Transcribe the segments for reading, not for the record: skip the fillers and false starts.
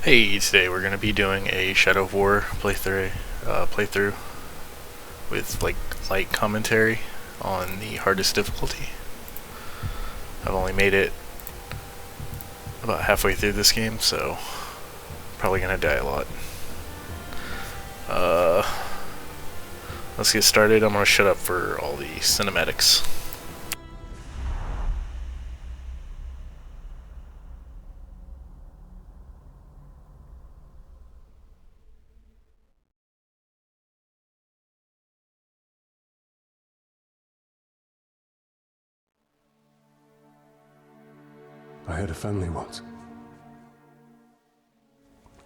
Hey, today we're going to be doing a Shadow of War playthrough with light commentary on the hardest difficulty. I've only made it about halfway through this game, so probably going to die a lot. Let's get started. I'm going to shut up for all the cinematics. I had a family once.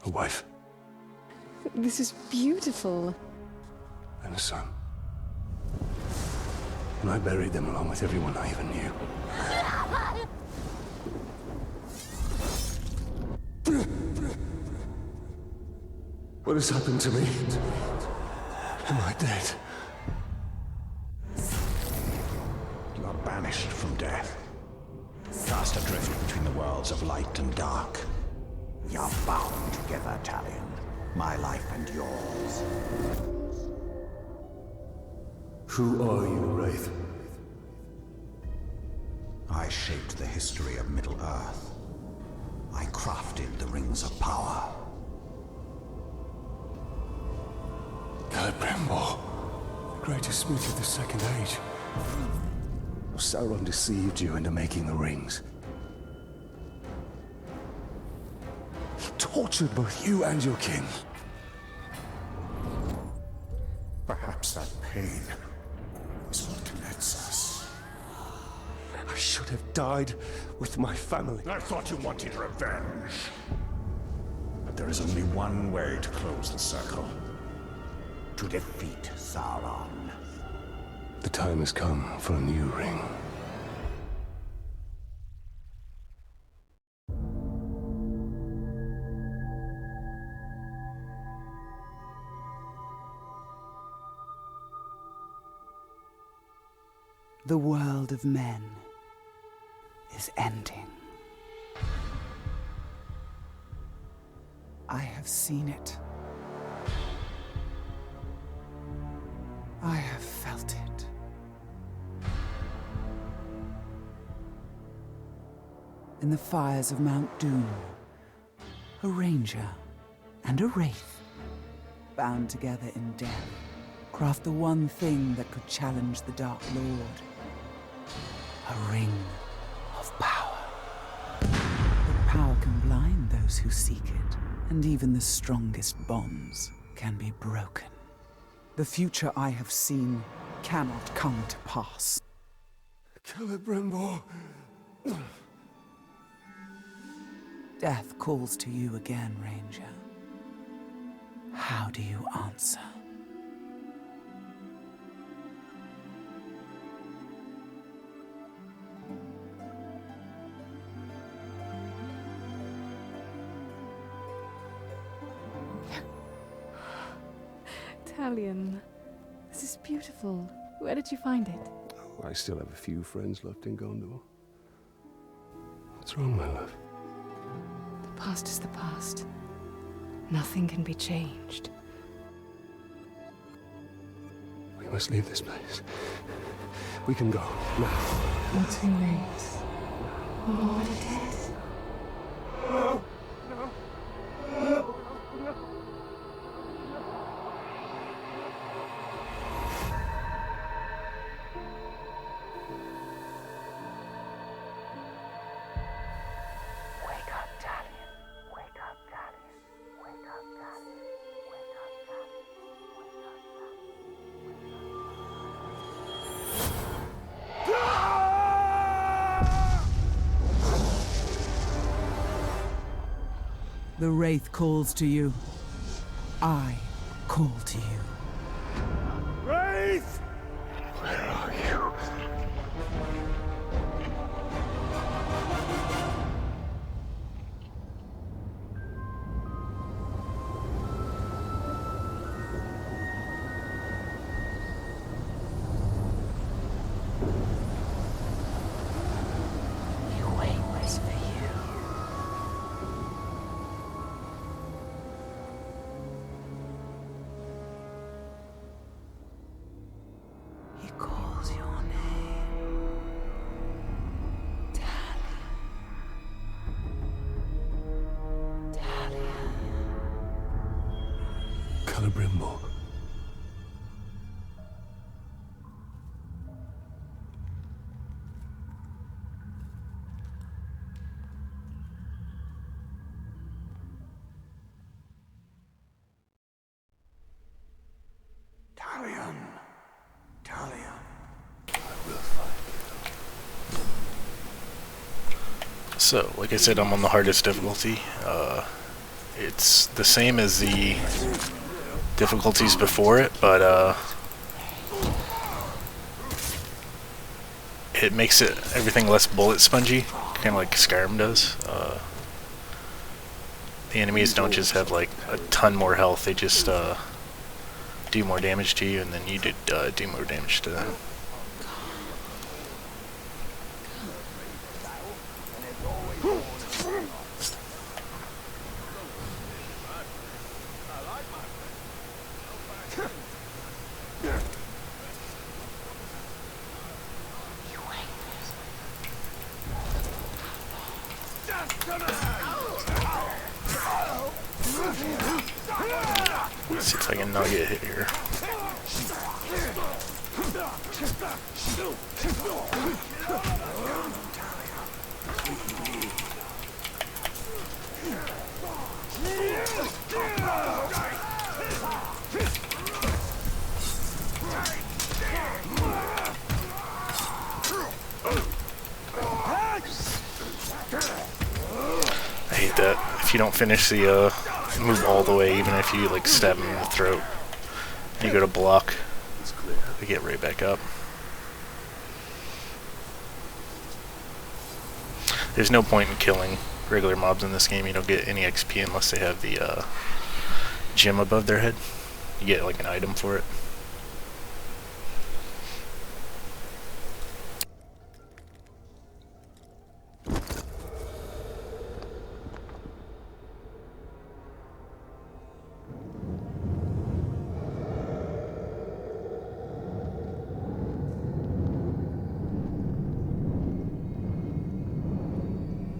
A wife This is beautiful. and a son. And I buried them along with everyone I even knew. What has happened to me? Am I dead? You are banished from death. Cast adrift between the worlds of light and dark. We are bound together, Talion. My life and yours. Who are you, Wraith? I shaped the history of Middle-earth. I crafted the Rings of Power. Celebrimbor, the greatest smith of the Second Age. Sauron deceived you into making the rings. He tortured both you and your kin. Perhaps that pain is what connects us. I should have died with my family. I thought you wanted revenge. But there is only one way to close the circle. To defeat Sauron. The time has come for a new ring. The world of men is ending. I have seen it. I have felt it. In the fires of Mount Doom, a ranger and a wraith, bound together in death, craft the one thing that could challenge the Dark Lord. A ring of power. But power can blind those who seek it, and even the strongest bonds can be broken. The future I have seen cannot come to pass. Celebrimbor. Death calls to you again, Ranger. How do you answer? Talion, this is beautiful. Where did you find it? I still have a few friends left in Gondor. What's wrong, my love? The past is the past. Nothing can be changed. We must leave this place. We can go now. Not too late. We're already dead. Wake up, Talion. Wake up, Talion. Wake up, Talion. Wake up, Talion. Wake up, Talion. The Wraith calls to you. I call to you. Wraith! Where are you? You wait was for you. Celebrimbo. Talion. Talion. So, like I said, I'm on the hardest difficulty. It's the same as the difficulties before it, but it makes everything less bullet spongy, kind of like Skyrim does. The enemies don't just have like a ton more health; they just do more damage to you, and then you do more damage to them. Let's see if I can not get hit here. I hate that. If you don't finish the move all the way, even if you like stab him in the throat, and you go to block, they get right back up. There's no point in killing regular mobs in this game. You don't get any XP unless they have the gem above their head. You get like an item for it.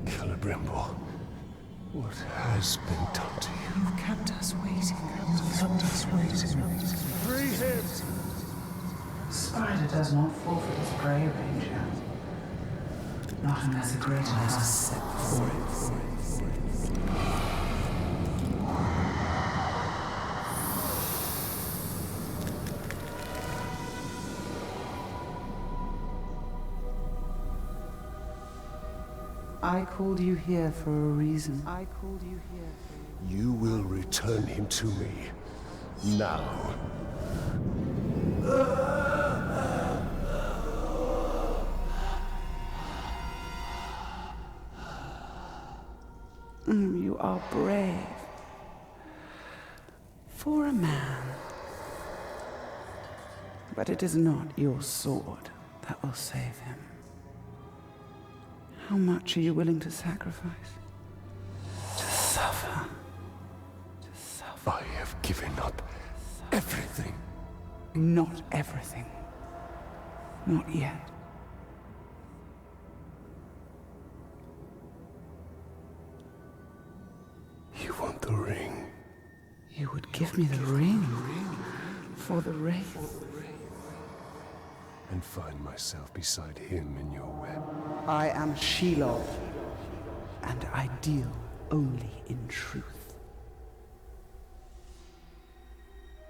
Celebrimbo, what has been done to you? You've kept us waiting. Kept us waiting. Free him! Spider does not forfeit his prey, Ranger. Not unless a greater has to set before it. I called you here for a reason. I called you here. You will return him to me. Now. You are brave. For a man. But it is not your sword that will save him. How much are you willing to sacrifice? To suffer. To suffer. I have given up everything. Not everything. Not yet. You want the ring? You would give me the ring for the Wraith. And find myself beside him in your web. I am Shelob, and I deal only in truth.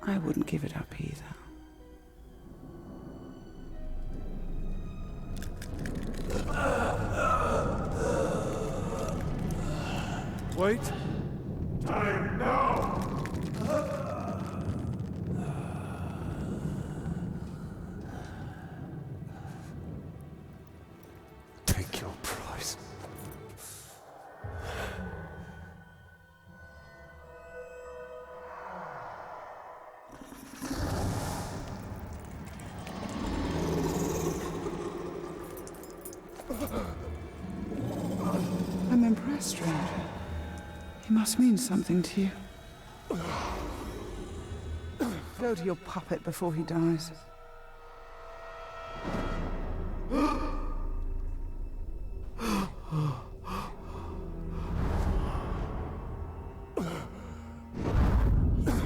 I wouldn't give it up either. Wait. Time now! Take your prize. I'm impressed, stranger. He must mean something to you. Go to your puppet before he dies. You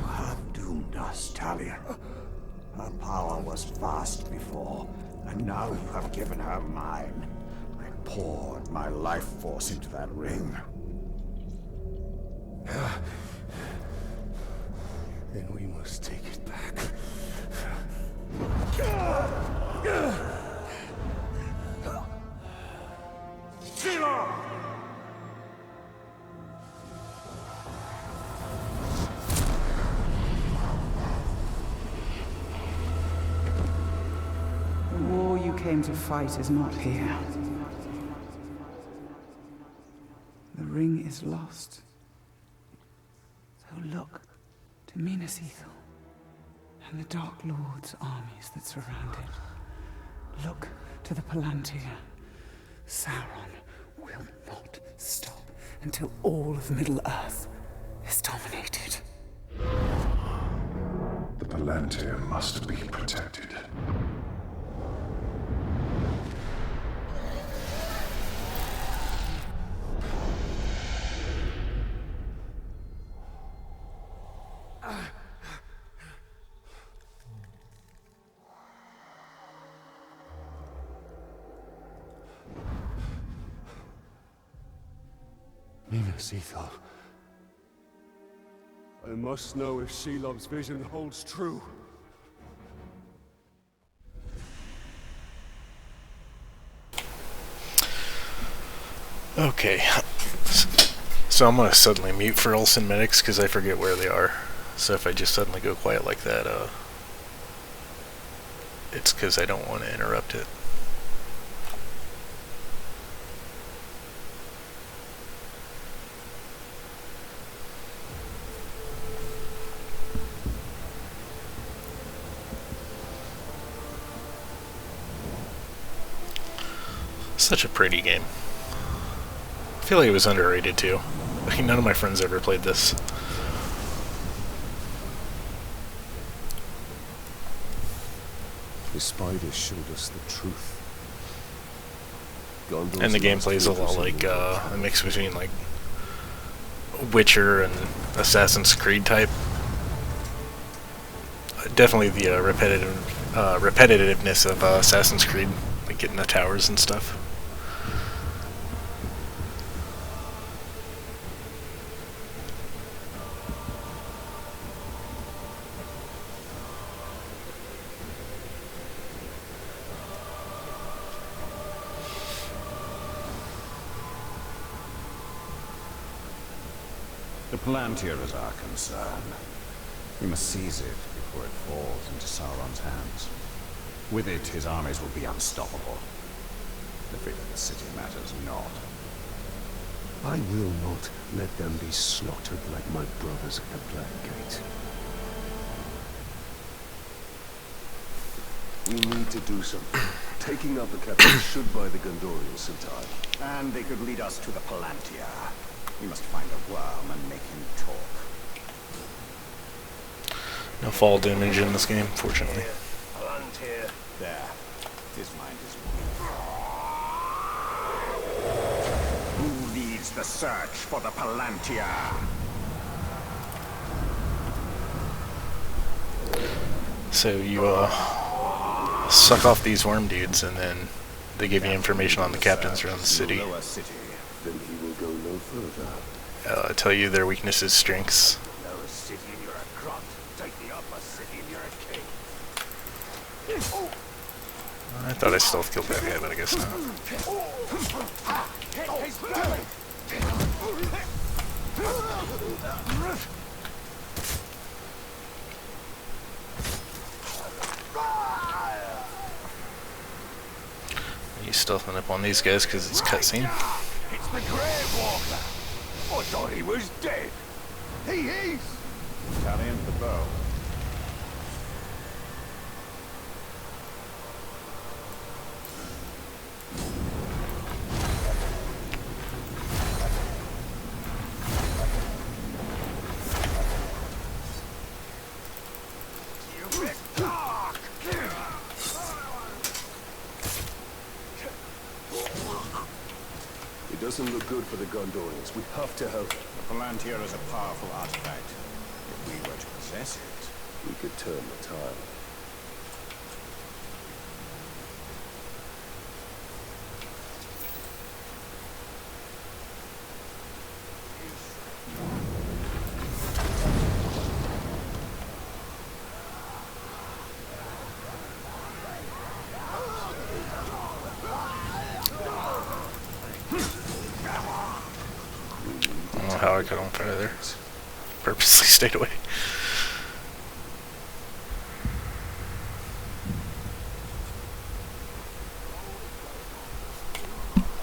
have doomed Talion. Her power was vast before, and now you have given her mine. I poured my life force into that ring. Then we must take it back. The war you came to fight is not here. The ring is lost. So look to Minas Ithil and the Dark Lord's armies that surround it. Look to the Palantir. Sauron will not stop until all of Middle-earth is dominated. The Palantir must be protected. Minas Ithil. I must know if Shelob's vision holds true. Okay. So I'm gonna suddenly mute for all cinematics because I forget where they are. So if I just suddenly go quiet like that, it's because I don't want to interrupt it. Such a pretty game. I feel like it was underrated too. Like, none of my friends ever played this. The spiders showed us the truth. Gondor's And the gameplay is a lot like a mix between like Witcher and Assassin's Creed type. Definitely the repetitiveness of Assassin's Creed, like getting the towers and stuff. The Palantir is our concern. We must seize it before it falls into Sauron's hands. With it, his armies will be unstoppable. The fate of the city matters not. I will not let them be slaughtered like my brothers at the Black Gate. We need to do something. Taking out the captain should buy the Gondorians some time. And they could lead us to the Palantir. We must find a worm and make him talk. No fall damage in this game, fortunately. Palantir. There. His mind is who leads the search for the Palantir? So you suck off these worm dudes, and then they give you information on the captains around the city. Then he will go no further. Tell you their weaknesses, strengths. Lower city and you're a grunt. Take the upper city and you're a king. I thought I stealth killed that guy, but I guess not. You stealthing up on these guys because it's cutscene. It's the Grave Walker. I thought he was dead. He is. Talion the bow. It doesn't look good for the Gondorians. We have to help. The Palantir is a powerful artifact. If we were to possess it, We could turn the tide. I don't know how I got on fire there. Purposely stayed away.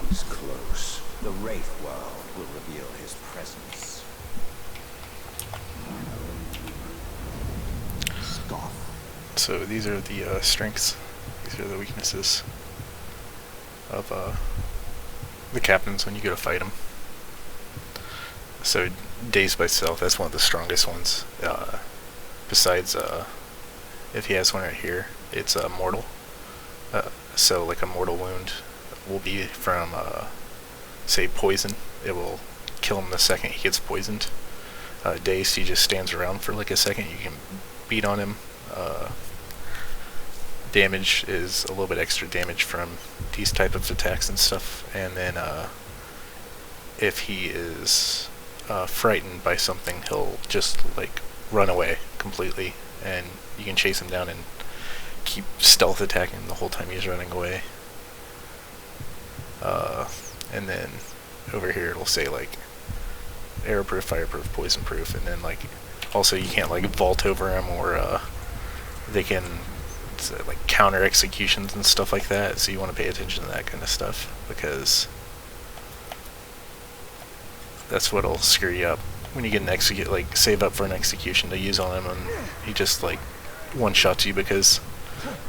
He's close. The Wraith world will reveal his presence. Scoff. So these are the strengths. These are the weaknesses of the captains when you go to fight them. So Dazed by Stealth, that's one of the strongest ones. Besides, if he has one right here, it's mortal. So like a mortal wound will be from, say, poison. It will kill him the second he gets poisoned. Dazed, he just stands around for like a second. You can beat on him. Damage is a little bit extra damage from these type of attacks and stuff. And then if he is frightened by something, he'll just like run away completely, and you can chase him down and keep stealth attacking the whole time he's running away. And then over here it'll say like arrowproof, fireproof, poisonproof, and then like also you can't like vault over him, or they can like counter executions and stuff like that, so you want to pay attention to that kind of stuff, because that's what'll screw you up when you get an execute, like save up for an execution to use on him, and he just like one-shots you because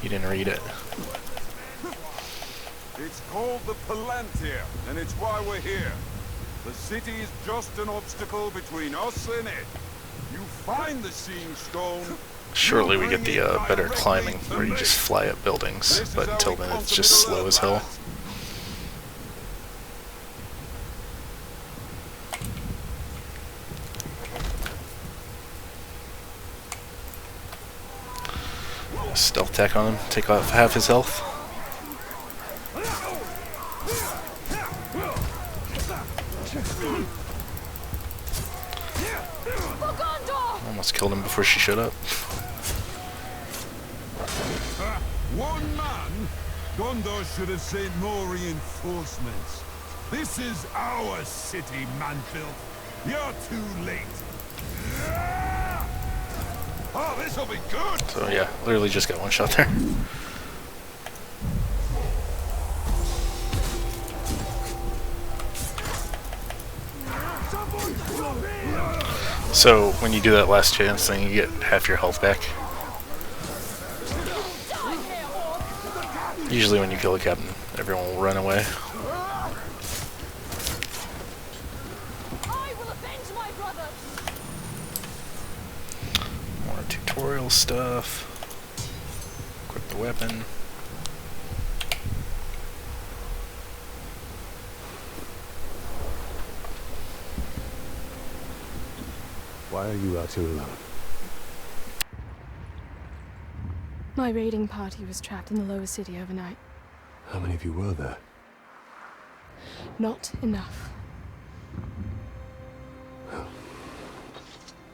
you didn't read it. It's called the Palantir, and it's why we're here. The city is just an obstacle between us and it. You find the Seeing Stone. Shortly we get the better climbing, where you just fly up buildings, but until then it's just slow as hell. Stealth attack on him, take off half his health. Almost killed him before she showed up. One man? Gondor should have sent more reinforcements. This is our city, Manfield. You're too late. Oh, this'll be good! So yeah, literally just got one shot there. So when you do that last chance thing, you get half your health back. Usually when you kill a captain, everyone will run away. I will avenge my brother. More tutorial stuff. Equip the weapon. Why are you out here alone? My raiding party was trapped in the lower city overnight. How many of you were there? Not enough.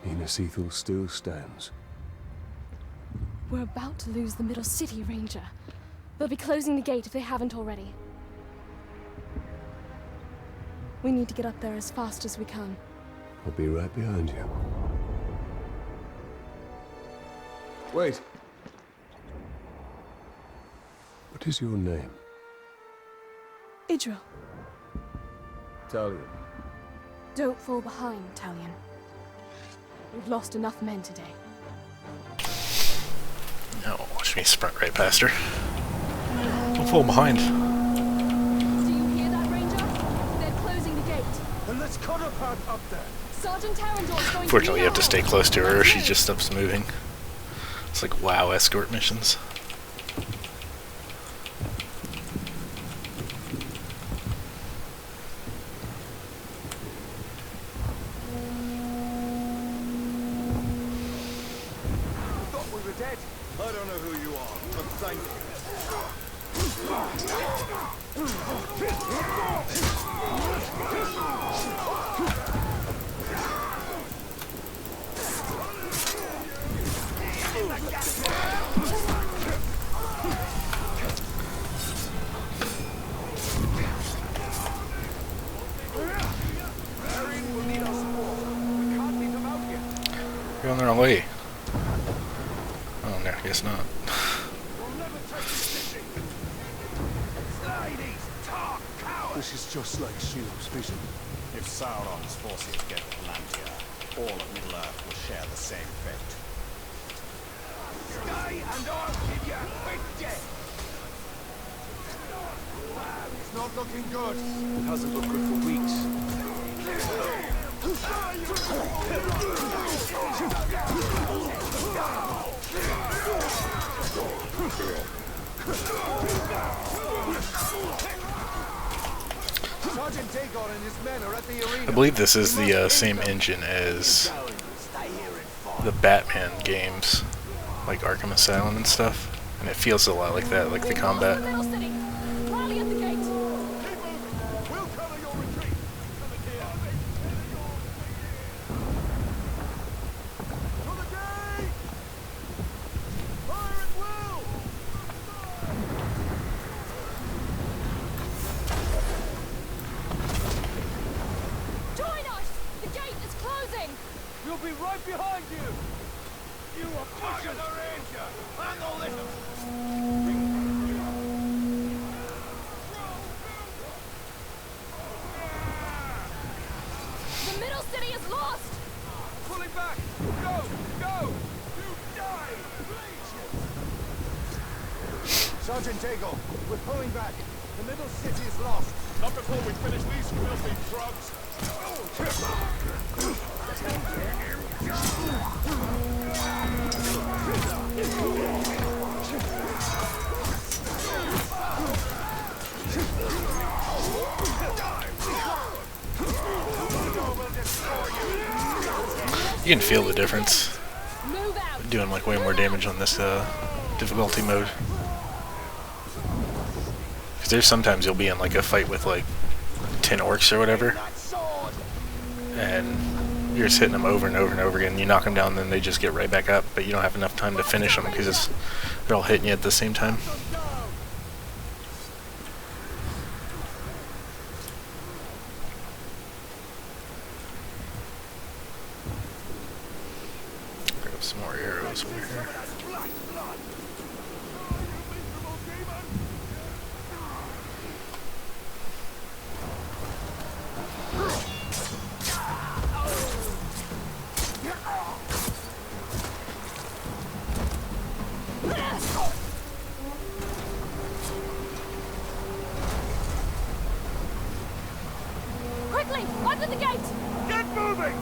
Minas Ithil still stands. We're about to lose the middle city, Ranger. They'll be closing the gate if they haven't already. We need to get up there as fast as we can. I'll be right behind you. Wait! What is your name? Idril, Talion. don't fall behind, Talion. We've lost enough men today. No, watch me sprint right past her. Don't fall behind. Do you hear that, Ranger? They're closing the gate. Then let's cut her path up there. Sergeant Tarandor's going Fortunately, to you have to stay close to her or she just stops moving. It's like WoW escort missions. You're dead. I don't know who you are, but thank You're on the wrong way. Oh, no, I guess not. This is just like Shield's vision. If Sauron's forces get Palantir, all of Middle-earth will share the same fate. Stay and I'll give you a quick death. It's not looking good. It hasn't looked good for weeks. Sergeant Dagon and his men are at the arena. I believe this is the same engine as the Batman games, like Arkham Asylum and stuff, and it feels a lot like that, like the combat. Middle City. Rally at the gate. We'll cover your retreat. To the gate! Fire at will! Join us. The gate is closing. We'll be right behind you! You are pushing the ranger! Handle this! The middle city is lost. Pulling back! Go! Go! You die! Sergeant Dagon, we're pulling back. The middle city is lost. Not before we finish these filthy drugs. You can feel the difference. Move out. Doing like way more damage on this difficulty mode. Because there's sometimes you'll be in like a fight with like 10 orcs or whatever, and you're just hitting them over and over and over again. You knock them down, then they just get right back up, but you don't have enough time to finish them because they're all hitting you at the same time. Grab some more arrows over here. Quickly, under the gate. Get moving!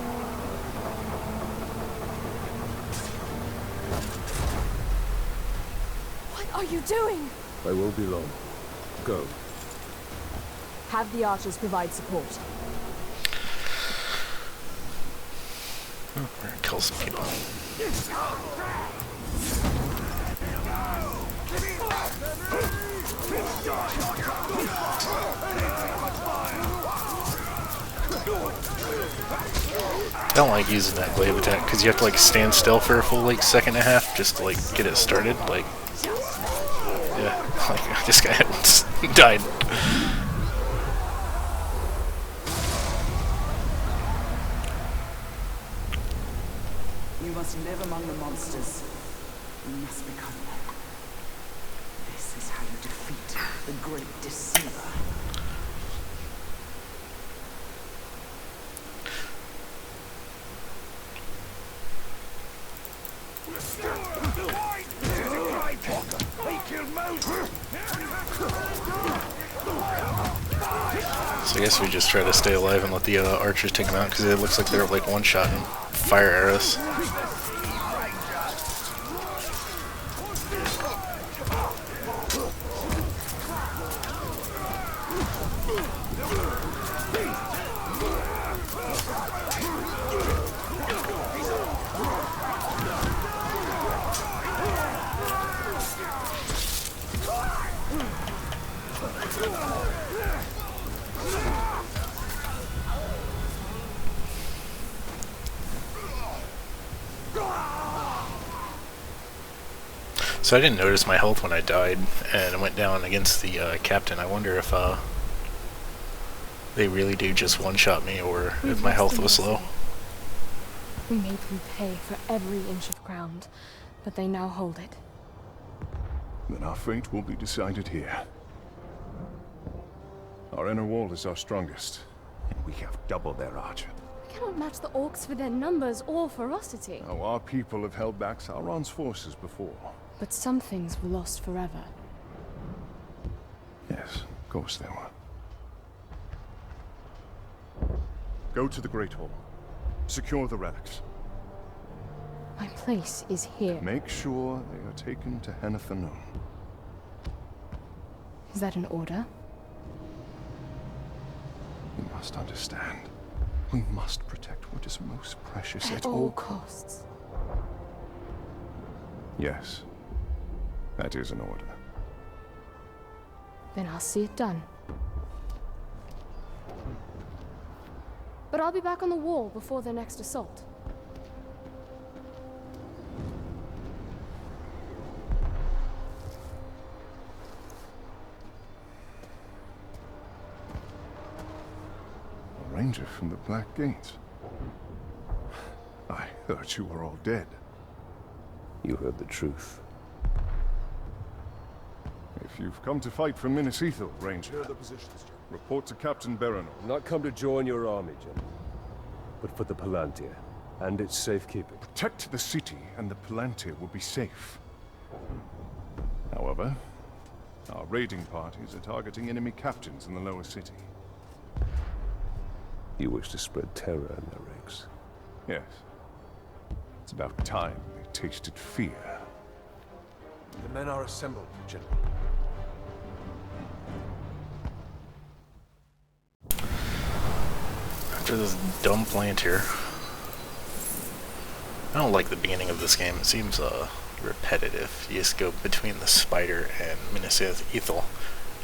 What are you doing? I won't be long. Go. Have the archers provide support. Oh, we're gonna kill some people. I don't like using that glaive attack because you have to like stand still for a full like second and a half just to like get it started. Like, yeah, like this guy died. You must live among the monsters. You must become them. This is how you defeat the great deceiver. So I guess we just try to stay alive and let the archers take them out because it looks like they're like one-shotting fire arrows. So I didn't notice my health when I died, and I went down against the captain. I wonder if they really do just one-shot me, or if my health was low. We made them pay for every inch of ground, but they now hold it. Then our fate will be decided here. Our inner wall is our strongest, and we have double their archer. We cannot match the orcs for their numbers or ferocity. Now, our people have held back Sauron's forces before. But some things were lost forever. Yes, of course they were. Go to the Great Hall. Secure the relics. My place is here. Make sure they are taken to Henathanon. Is that an order? You must understand. We must protect what is most precious At all costs. Yes. That is an order. Then I'll see it done. But I'll be back on the wall before their next assault. A ranger from the Black Gates. I heard you were all dead. You heard the truth. If you've come to fight for Minas Ithil, Ranger, Here are the positions, General. report to Captain Berenor. I've not come to join your army, General, but for the Palantir and its safekeeping. Protect the city, and the Palantir will be safe. However, our raiding parties are targeting enemy captains in the lower city. You wish to spread terror in their ranks. Yes. It's about time they tasted fear. The men are assembled, General. After this dumb Palantir. I don't like the beginning of this game. It seems repetitive. You just go between the spider and Minas Ithil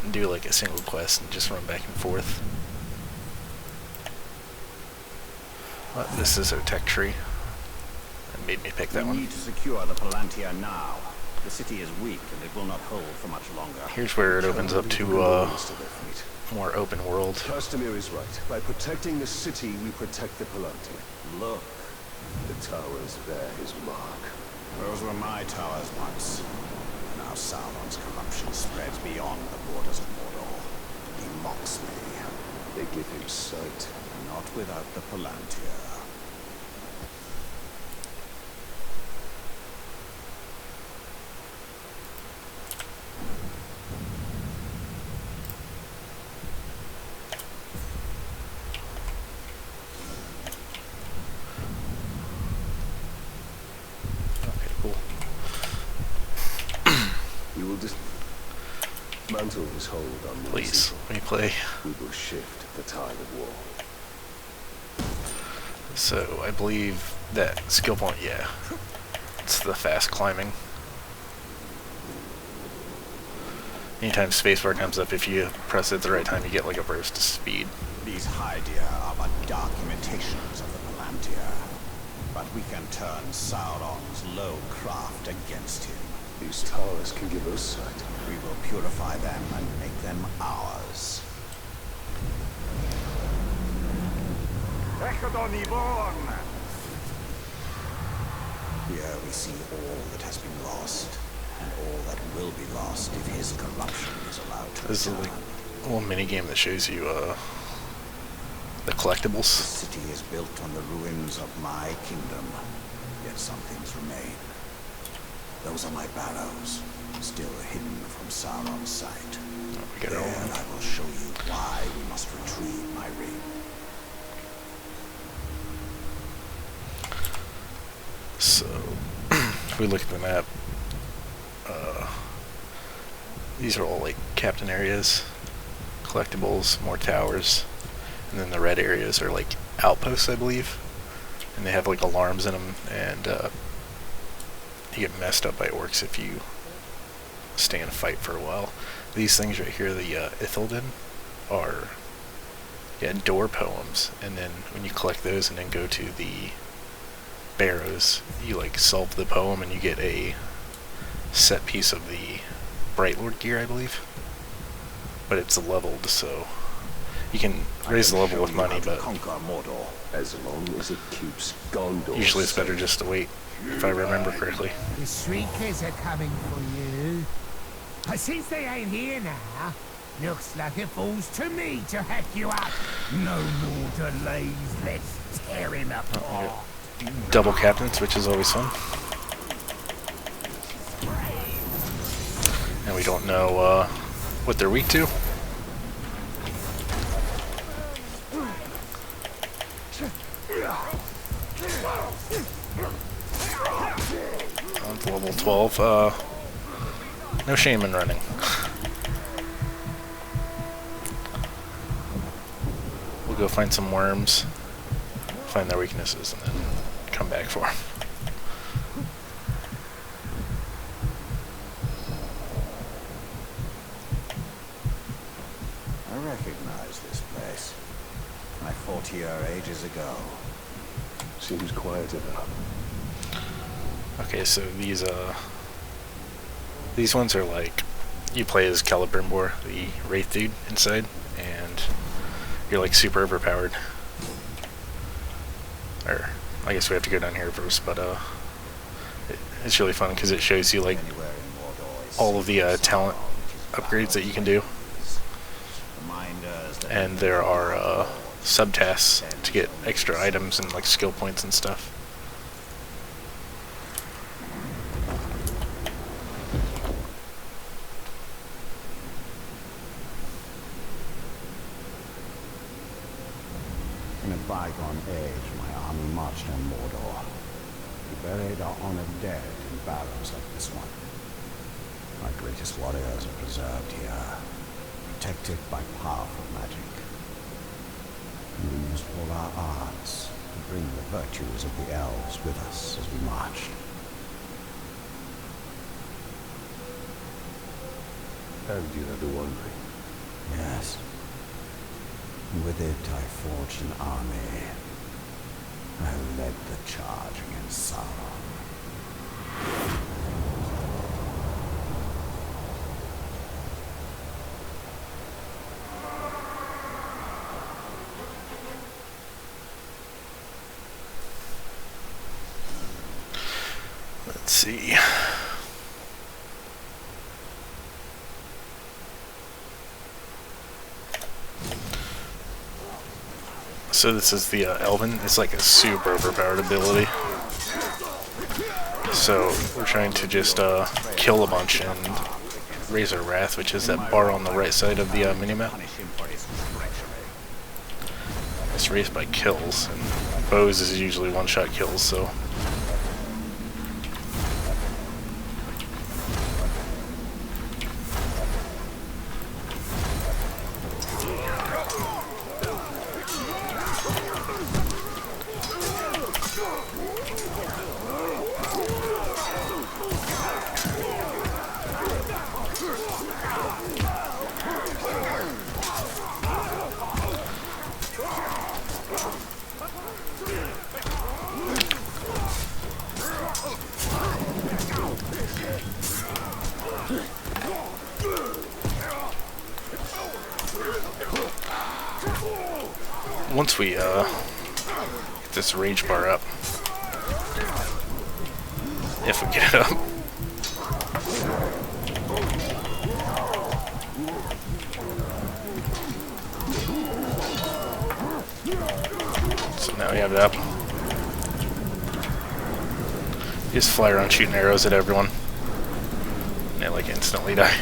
and do like a single quest and just run back and forth. But this is a tech tree. That made me pick that one. We need to secure the Palantir now. The city is weak and it will not hold for much longer. Here's where it opens up to more open world. Castamir is right. By protecting the city, we protect the Palantir. Look, The towers bear his mark. those were my towers once. Now Sauron's corruption spreads beyond the borders of Mordor. He mocks me. They give him sight. Not without the Palantir. Okay, cool. We will dismantle his hold on Minas Please, Ithil. let me play. We will shift the tide of war. So, I believe that skill point, yeah. It's the fast climbing. Anytime spacebar comes up, if you press it at the right time, you get like a burst of speed. These Hydia are but dark imitations of the Palantir. But we can turn Sauron's low craft against him. These towers can give us sight. We will purify them and make them ours. Here we see all that has been lost, and all that will be lost if his corruption is allowed to This is return. like a little mini game that shows you the collectibles. The city is built on the ruins of my kingdom, yet some things remain. Those are my barrows, still hidden from Sauron's sight. We got There our own. I will show you why we must retrieve my ring. So, if we look at the map, these are all like captain areas, collectibles, more towers, and then the red areas are like outposts, I believe, and they have like alarms in them, and you get messed up by orcs if you stay in a fight for a while. These things right here, the Ithilden, are door poems, and then when you collect those and then go to the barrows, you like solve the poem and you get a set piece of the Bright Lord gear, I believe. But it's leveled, so you can raise the level with money, but As long as it keeps Gondor usually it's better just to wait, if I remember correctly. The Shriekers are coming for you. But since they ain't here now, looks like it falls to me to hack you up. No more delays, let's tear him apart. Double captains, which is always fun. And we don't know what they're weak to. On to level 12. No shame in running. We'll go find some worms, find their weaknesses, and then come back for them. I recognize this place. I fought here ages ago. Seems quieter now. Okay, so these ones are like, you play as Celebrimbor, the Wraith dude inside, and you're like super overpowered. Or, I guess we have to go down here first, but it's really fun because it shows you like all of the talent upgrades that you can do. And there are subtasks to get extra items and like skill points and stuff. In a bygone age, my army marched on Mordor. We buried our honored dead in barrows like this one. Our greatest warriors are preserved here, protected by powerful magic. And we used all our arts to bring the virtues of the elves with us as we marched. And you know the One Ring. Yes. And with it I forged an army. I led the charge against Sauron. Let's see. So this is the Elven. It's like a super overpowered ability. So we're trying to just kill a bunch and raise our wrath, which is that bar on the right side of the minimap. It's raised by kills, and bows is usually one-shot kills, so. Once we get this rage bar up, if we get it up, so now we have it up. You just fly around shooting arrows at everyone, and they like instantly die.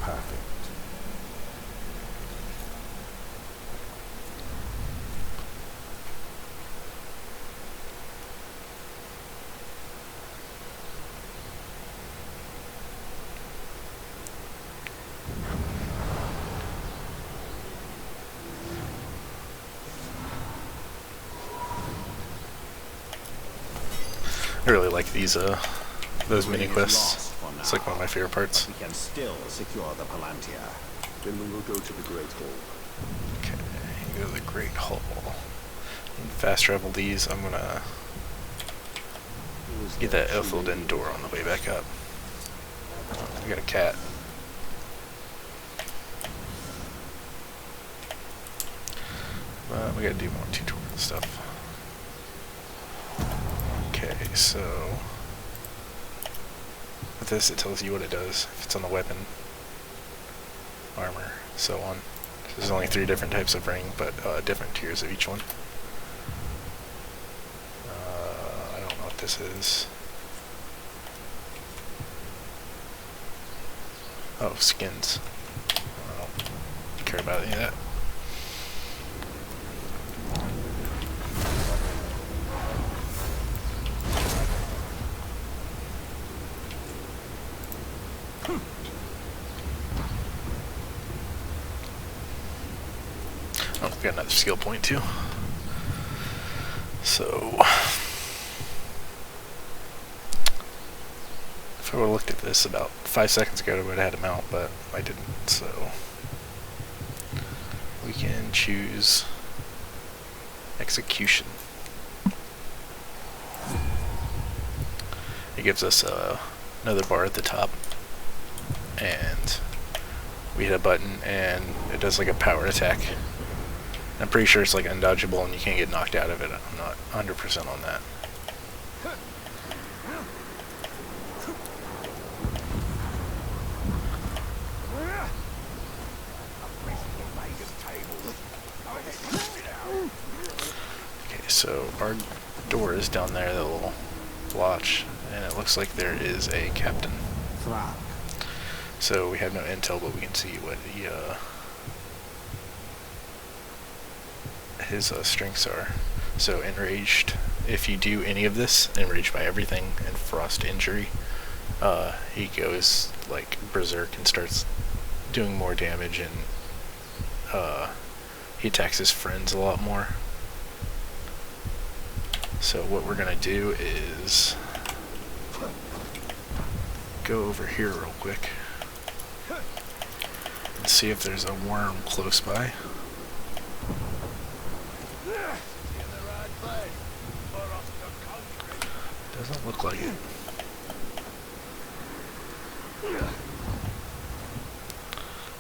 perfect. I really like these those mini quests. It's like one of my favorite parts. We can still secure the Palantir. Then we will go to the Great Hall. Okay, go to the Great Hall. And fast travel these. I'm gonna get that Elfilden door on the way back up. Oh, we got a cat. We gotta do more tutorial stuff. Okay, so with this it tells you what it does. If it's on the weapon, armor, so on. There's only 3 different types of ring, but different tiers of each one. I don't know what this is. Oh, skins. I don't care about any of that. Oh, we got another skill point too. So, if I would have looked at this about 5 seconds ago, I would have had him out, but I didn't. So, we can choose execution. It gives us another bar at the top, and we hit a button, and it does like a power attack. I'm pretty sure it's like undodgeable and you can't get knocked out of it. I'm not 100% on that. Okay, so our door is down there, the little blotch, and it looks like there is a captain. So we have no intel, but we can see what his strengths are. So enraged, if you do any of this, enraged by everything, and frost injury, he goes like berserk and starts doing more damage, and he attacks his friends a lot more. So what we're gonna do is go over here real quick and see if there's a worm close by. Doesn't look like it.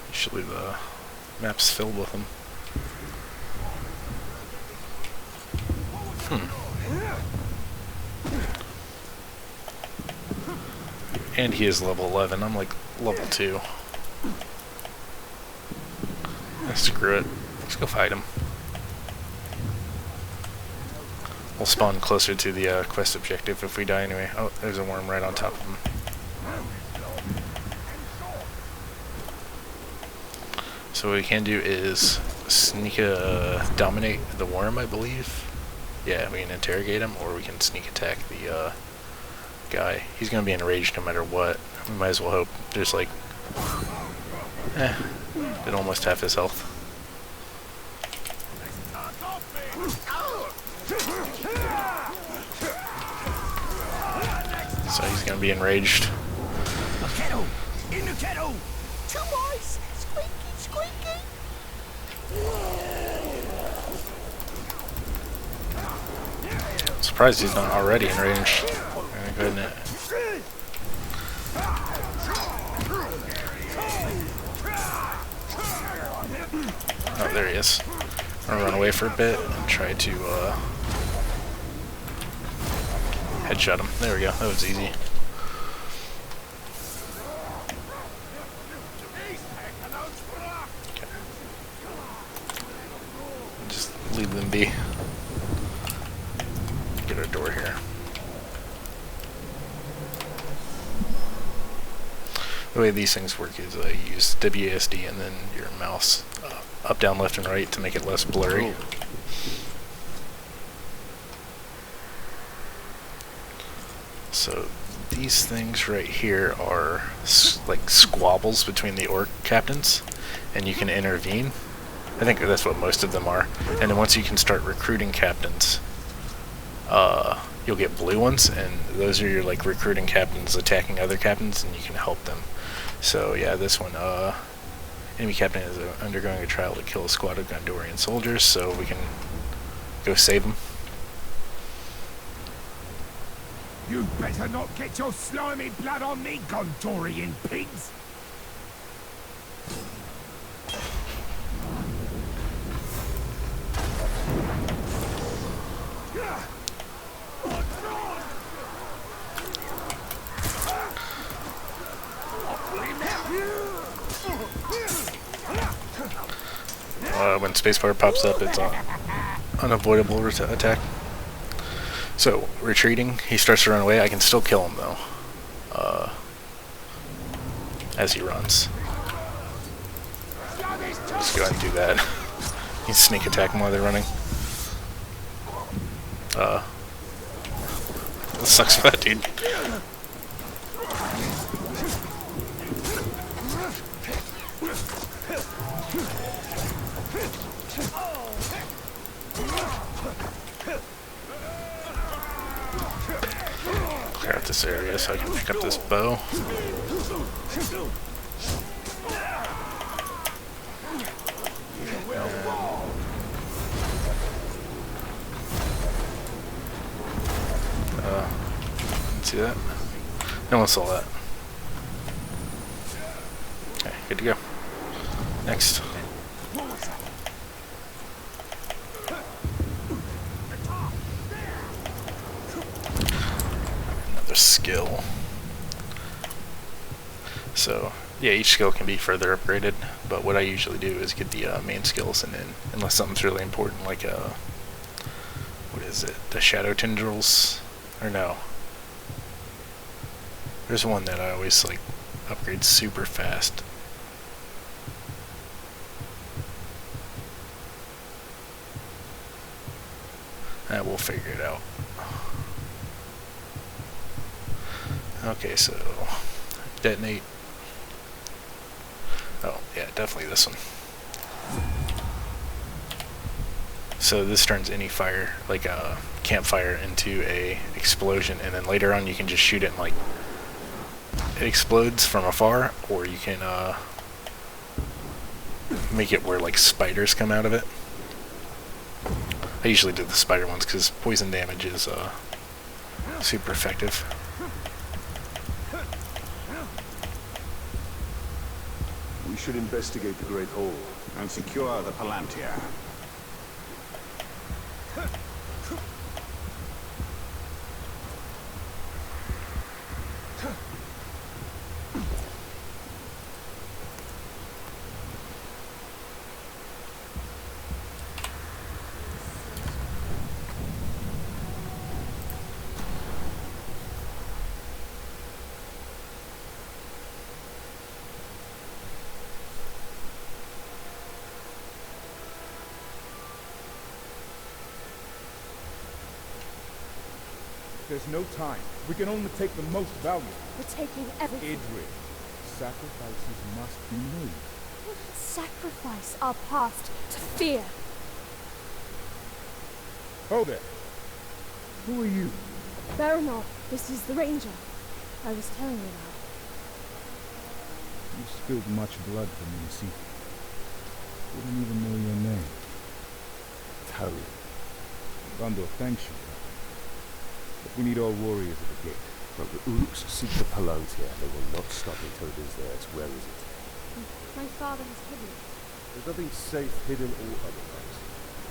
Usually the map's filled with them. And he is level 11. I'm like level 2. Screw it. Let's go fight him. We'll spawn closer to the quest objective if we die anyway. Oh, there's a worm right on top of him. So what we can do is sneak dominate the worm, I believe. Yeah, we can interrogate him, or we can sneak attack the guy. He's gonna be enraged no matter what. We might as well hope there's like did almost half his health. So he's gonna be enraged. A kettle! In the kettle! 2 boys! Squeaky, squeaky! I'm surprised he's not already enraged. Go ahead and oh, there he is. I'm gonna run away for a bit and try to headshot him. There we go. That was easy. Okay. Just leave them be. Get our door here. The way these things work is you use WASD and then your mouse up, down, left, and right to make it less blurry. So these things right here are like squabbles between the orc captains, and you can intervene. I think that's what most of them are. And then once you can start recruiting captains, you'll get blue ones, and those are your like recruiting captains attacking other captains, and you can help them. So yeah, this one, enemy captain is undergoing a trial to kill a squad of Gondorian soldiers, so we can go save them. You better not get your slimy blood on me, Gondorian pigs! When spacebar pops up, it's an unavoidable attack. So, retreating, he starts to run away. I can still kill him, though, as he runs. Just go ahead and do that. You sneak attack them while they're running. That sucks for that dude. Clear out this area so I can pick up this bow. See that? No one saw that. Okay, good to go. Next. Another skill. So, yeah, each skill can be further upgraded, but what I usually do is get the main skills, and then, unless something's really important, like, what is it? The Shadow Tendrils? Or no. There's one that I always, like, upgrade super fast. We'll figure it out. Okay, so detonate. Oh, yeah, definitely this one. So this turns any fire, like a campfire, into a explosion, and then later on you can just shoot it and, like, it explodes from afar, or you can make it where, like, spiders come out of it. I usually do the spider ones because poison damage is super effective. We should investigate the Great Hall and secure the Palantir. There's no time. We can only take the most valuable. We're taking everything. Idris, sacrifices must be made. We will sacrifice our past to fear. Oh there. Who are you? Baronor, this is the Ranger I was telling you about. You spilled much blood for me to see. Wouldn't even know your name. Talion. Gondor thanks you. But we need all warriors at the gate. But the Urks seek the Palantir. They will not stop until it is theirs. Where is it? My father has hidden it. There's nothing safe, hidden, or otherwise.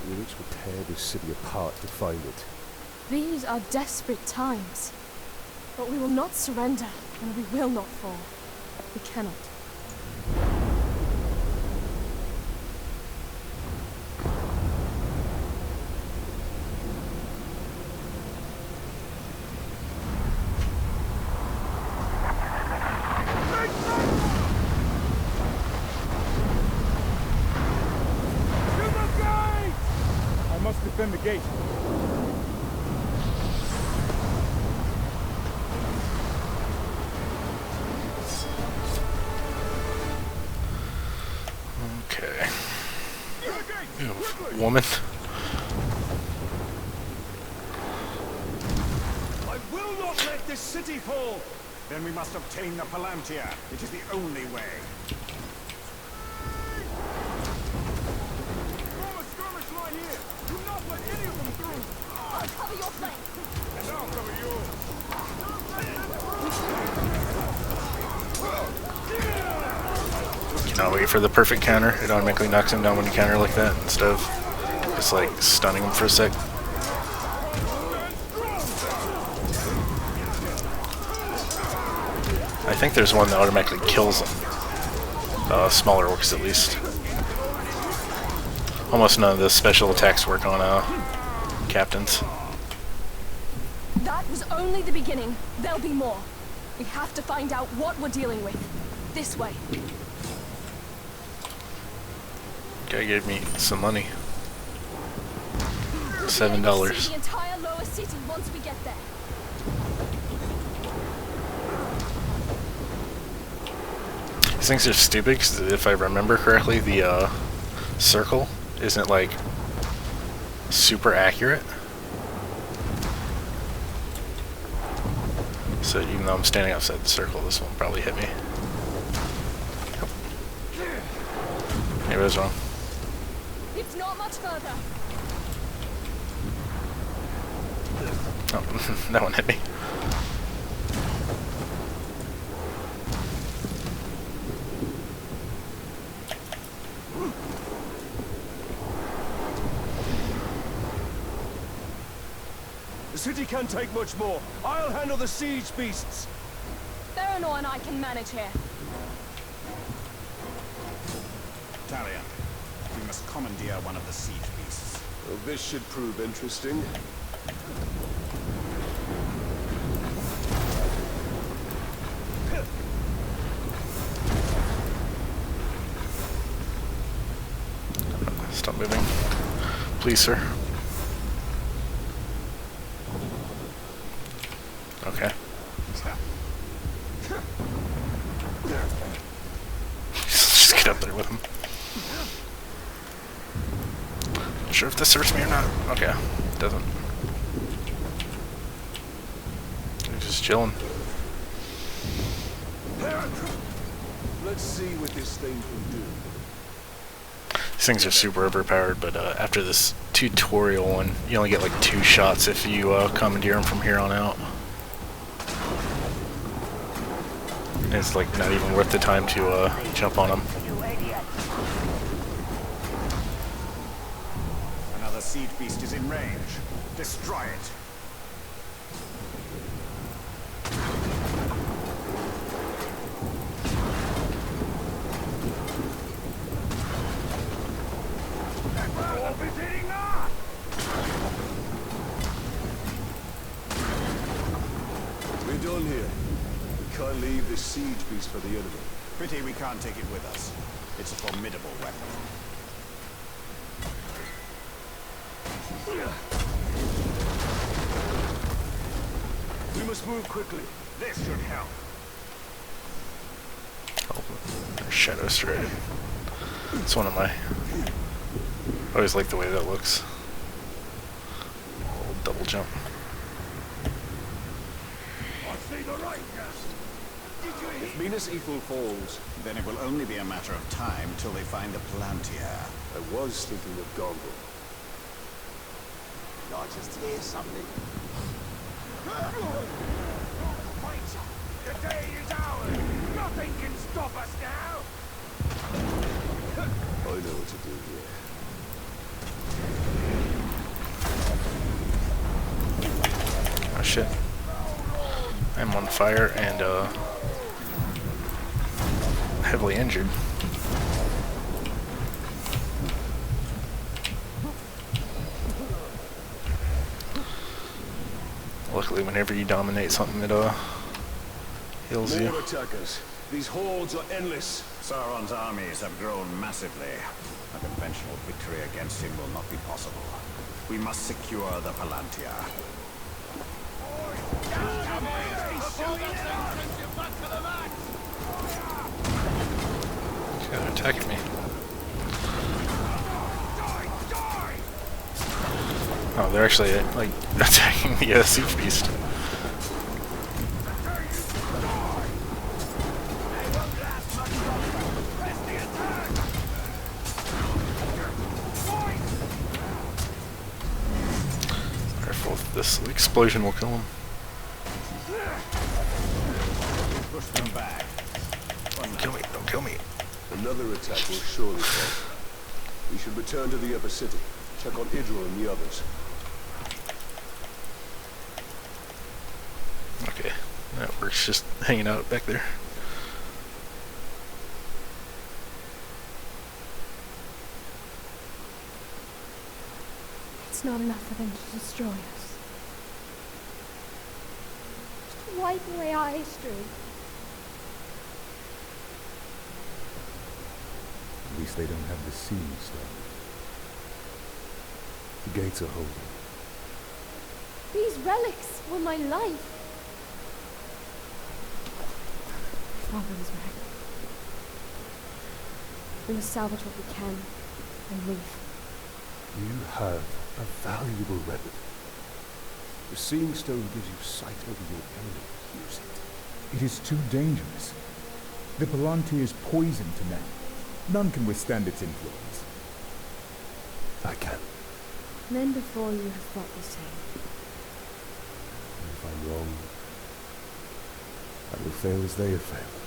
The Urks will tear this city apart to find it. These are desperate times. But we will not surrender, and we will not fall. We cannot. defend the gate. Okay. Woman. I will not let this city fall! Then we must obtain the Palantir. It is the only way. Form a skirmish line here. Do not let any of them through. I'll cover your flank. And I'll cover yours. Cannot wait for the perfect counter. It automatically knocks him down when you counter like that instead of just like stunning him for a sec. I think there's one that automatically kills them. Smaller orcs at least. Almost none of the special attacks work on captains. That was only the beginning. There'll be more. We have to find out what we're dealing with. This way. Guy gave me some money. We'll $7. be able to see the entire lower city once we get there. These things are stupid because if I remember correctly, the circle isn't like super accurate. So even though I'm standing outside the circle, this one probably hit me. Maybe I was wrong. It's not much further. Oh, that one hit me. The city can't take much more. I'll handle the siege beasts. Theranor and I can manage here. Talion, we must commandeer one of the siege beasts. Well, this should prove interesting. Stop moving. Please, sir. Okay. Just get up there with him. Not sure if this hurts me or not. Okay, it doesn't. He's just chilling. Let's see what this thing can do. These things are super overpowered, but after this tutorial one, you only get like 2 shots if you commandeer them from here on out. And it's like not even worth the time to jump on them. Another siege beast is in range. Destroy it. We're done here. We can't leave this siege beast for the enemy. Pity we can't take it with us. It's a formidable weapon. We must move quickly. This should help. Oh, there's Shadow Stride. It's one of my... I always like the way that looks. Double jump. If Minas Ithil falls, Then it will only be a matter of time till they find the Palantir. I was thinking of Gongo. I just hear something. Wait! The day is ours! Nothing can stop us now! I know what to do here. Oh shit. I'm on fire and heavily injured. Luckily, whenever you dominate something, it heals you. More attackers. These hordes are endless. Sauron's armies have grown massively. A conventional victory against him will not be possible. We must secure the Palantir. He's gonna attack me. Oh, they're actually like attacking the siege beast. Careful, this explosion will kill him. Push them back. Don't kill me, don't kill me. Another attack will surely come. We should return to the upper city. Check on Idril and the others. Okay, that works, just hanging out back there. It's not enough for them to destroy us. Just to wipe away our history. At least they don't have the siege stone. The gates are holding. These relics were my life. Father was right. We must salvage what we can and leave. You have a valuable weapon. The seeing stone gives you sight over your enemy. Use it. It is too dangerous. The Palantir is poison to men. None can withstand its influence. I can. Men before you have thought the same. And if I'm wrong, I will fail as they have failed.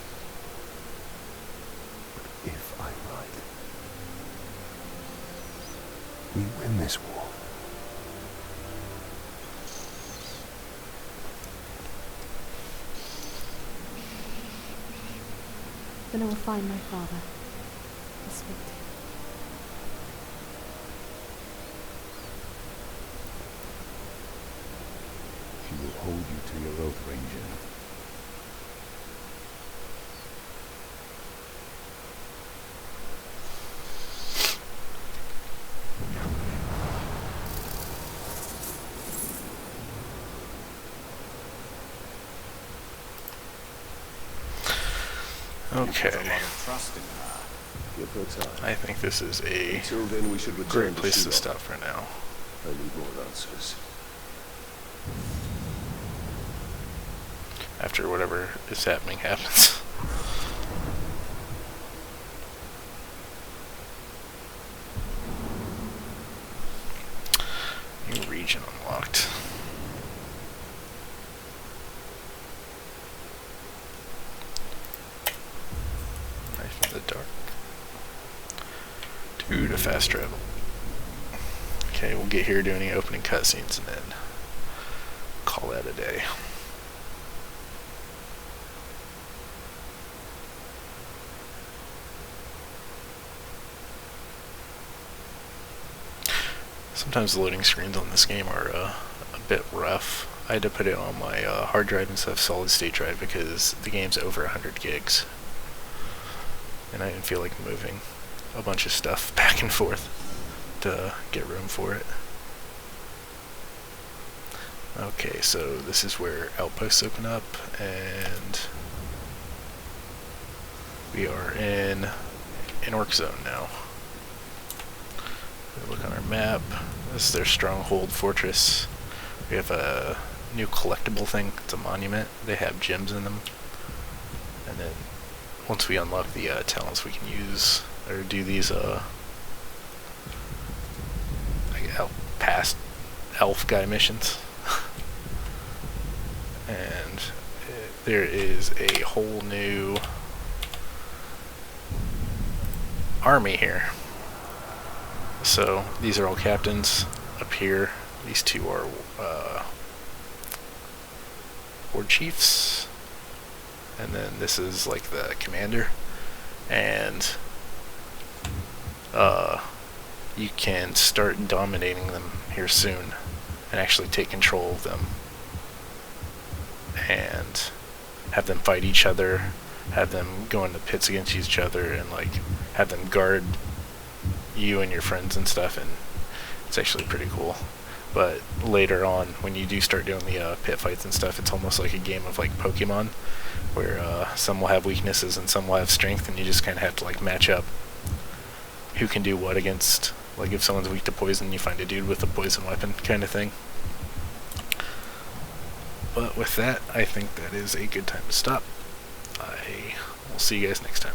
But if I'm right, we win this war. Then I will find my father. And speak to him. She will hold you to your oath, Ranger. Okay. A lot of trust in her. Give her time. I think this is a Until then, we should return great to place to Shiloh. stop for now. I need more answers. After whatever is happening happens. New region unlocked. Knife in the dark. Two to fast travel. Okay, we'll get here, do any opening cutscenes, and then call that a day. Sometimes the loading screens on this game are a bit rough. I had to put it on my hard drive instead of solid state drive because the game's over 100 gigs. And I didn't feel like moving a bunch of stuff back and forth to get room for it. Okay, so this is where outposts open up, and we are in an orc zone now. Look on our map. This is their stronghold fortress. We have a new collectible thing. It's a monument. They have gems in them. And then once we unlock the talents, we can use or do these like past elf guy missions. And there is a whole new army here. So these are all captains up here. These two are war chiefs, and then this is like the commander. And you can start dominating them here soon and actually take control of them and have them fight each other, have them go into pits against each other, and like have them guard you and your friends and stuff, and It's actually pretty cool. But later on, when you do start doing the pit fights and stuff, it's almost like a game of like Pokemon, where some will have weaknesses and some will have strength, and you just kind of have to like match up who can do what against. Like if someone's weak to poison, you find a dude with a poison weapon kind of thing. But with that, I think that is a good time to stop. I will see you guys next time.